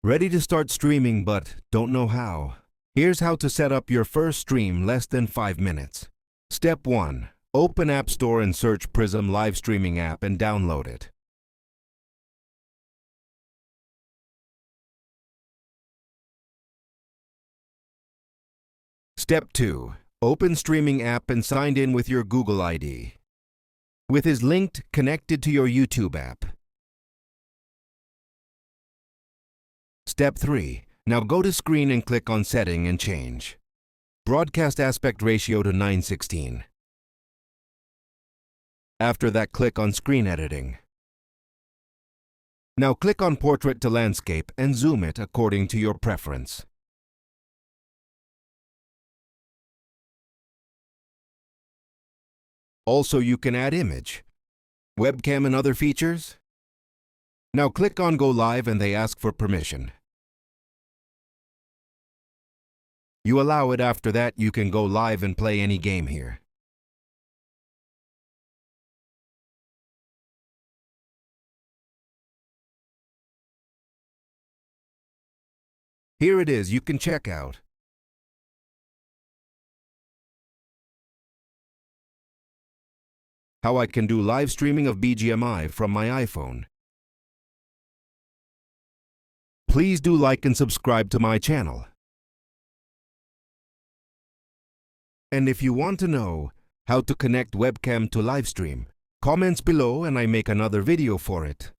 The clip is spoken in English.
Ready to start streaming but don't know how? Here's how to set up your first stream less than 5 minutes. Step 1. Open App Store and search Prism live streaming app and download it. Step 2. Open streaming app and sign in with your Google ID. With is linked connected to your YouTube app. Step 3. Now go to screen and click on Setting and change Broadcast Aspect Ratio to 9:16. After that, click on Screen Editing. Now click on Portrait to Landscape and zoom it according to your preference. Also, you can add image, webcam and other features. Now click on Go Live and they ask for permission. You allow it. After that, you can go live and play any game here. Here it is, you can check out. How I can do live streaming of BGMI from my iPhone. Please do like and subscribe to my channel. And if you want to know how to connect webcam to live stream, comments below and I make another video for it.